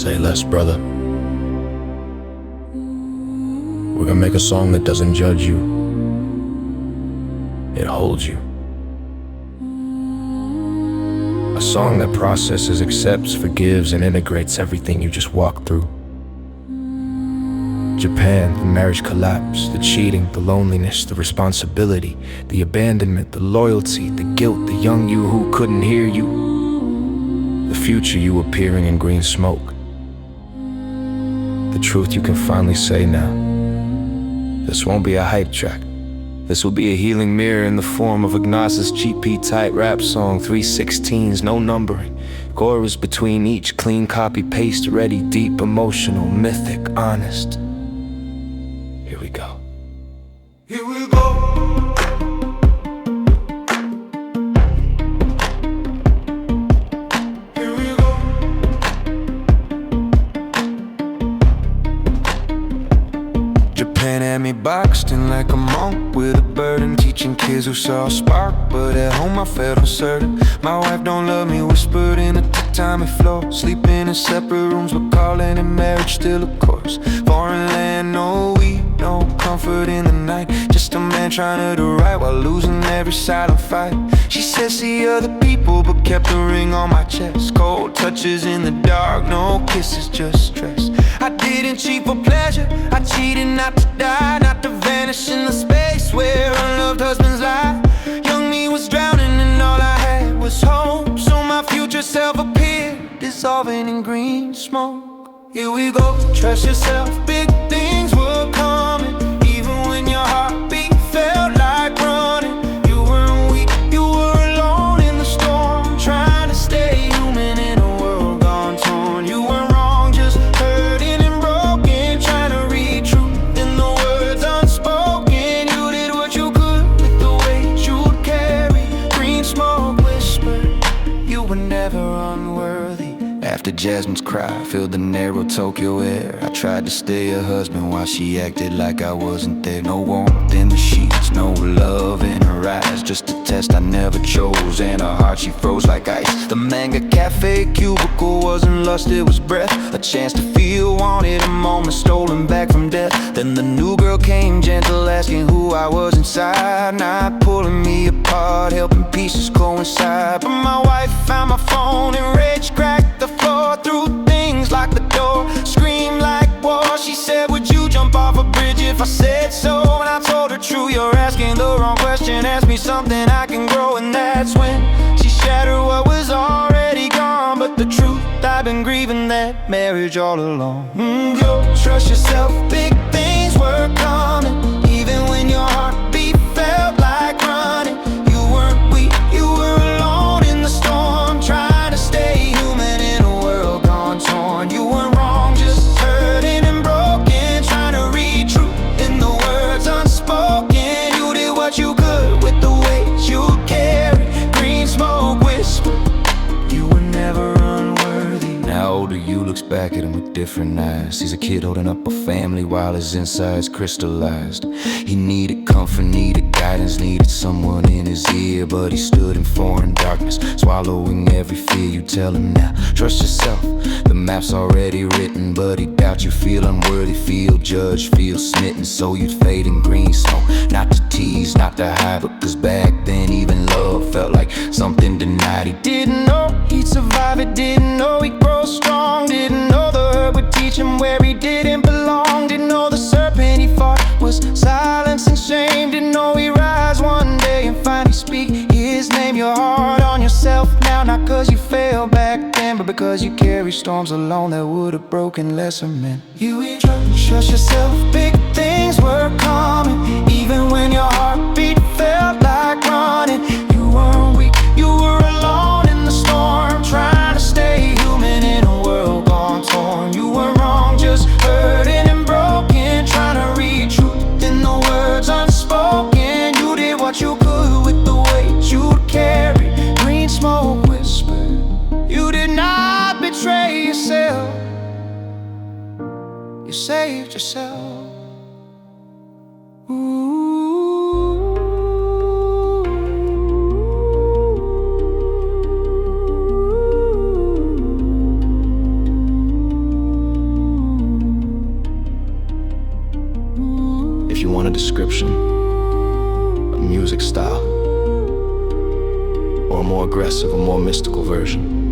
Say less, brother. We're gonna make a song that doesn't judge you. It holds you. A song that processes, accepts, forgives, and integrates everything you just walked through. Japan, the marriage collapse, the cheating, the loneliness, the responsibility, the abandonment, the loyalty, the guilt, the young you who couldn't hear you, the future you appearing in green smoke. The truth you can finally say now. This won't be a hype track. This will be a healing mirror in the form of a Gnosis GP-type rap song, 3/16s, no numbering. Chorus between each, clean copy-paste, ready, deep, emotional, mythic, honest. Here we go. Here we go. Here we go. Japan had me boxed in like a monk with a burden, teaching kids who saw a spark, but at home I felt uncertain. My wife don't love me, whispered in a tatami floor, sleeping in separate rooms but calling it marriage still, of course. Foreign land, no weed, no comfort in the night, just a man trying to do right while losing every silent fight. She said see other people but kept the ring on my chest. Cold touches in the dark, no kisses, just stress. I didn't cheat for pleasure, I cheated not to die, not to vanish in the space where unloved husbands lie. Young me was drowning and all I had was hope, so my future self appeared, dissolving in green smoke. Here we go, trust yourself, big things were coming, even when your heartbeat felt like running. You weren't weak, you were alone in the storm, trying to stay human in a world gone torn. You weren't wrong, just hurting and broken, trying to read truth in the words unspoken. You did what you could with the weight you would carry. Green smoke whispered, you were never unworthy. After Jasmine's cry filled the narrow Tokyo air, I tried to stay a husband while she acted like I wasn't there. No warmth in the sheets, no love in her eyes, just a test I never chose, and her heart she froze like ice. The manga cafe cubicle wasn't lust, it was breath, a chance to feel wanted, a moment stolen back from death. Then the new girl came gentle, asking who I was inside, not pulling me apart, helping pieces coincide. But my wife found my phone and rage cracked the floor, threw things like the door, screamed like war. She said, would you jump off a bridge if I said so? And I told her, true, you're asking the wrong question, ask me something I can grow. And that's when she shattered what was already gone, but the truth, I've been grieving that marriage all along. Yo, trust yourself, big things were coming, even when your heartbeat felt like running. You weren't weak, you were alone in the storm, trying to stay human in a world gone torn. You weren't wrong, just hurting and broken, trying to read truth in the words unspoken. You did what you could with the weight you carry. Green smoke whisper, you were never unworthy. Now older you looks back at him with different eyes, sees a kid holding up a family while his insides crystallized. He needed comfort, needed guidance, needed someone in his ear, but he stood in foreign darkness, swallowing every fear. You tell him now, trust yourself, the map's already written, but he doubts you, feel unworthy, feel judged, feel smitten. So you'd fade in green smoke, not to tease, not to hide, because back then even love felt like something denied. He didn't know he'd survive it, didn't know he'd grow strong, didn't know the herb would teach him where he didn't belong, didn't know the serpent he fought was silence and shame, didn't know he'd rise one day and finally speak his name. You're hard on yourself now, not cause you failed back then, but because you carry storms alone that would have broken lesser men. You ain't trust yourself, big things were coming, even when your heartbeat felt like running. You weren't weak, you were alone in the storm, trying to stay human in a world gone torn. You weren't wrong, just hurting and broken, trying to read truth in the words unspoken. You did what you could with the weight you'd carry. Green smoke whispered, you did not betray yourself, you saved yourself. music style, or a more aggressive, a more mystical version.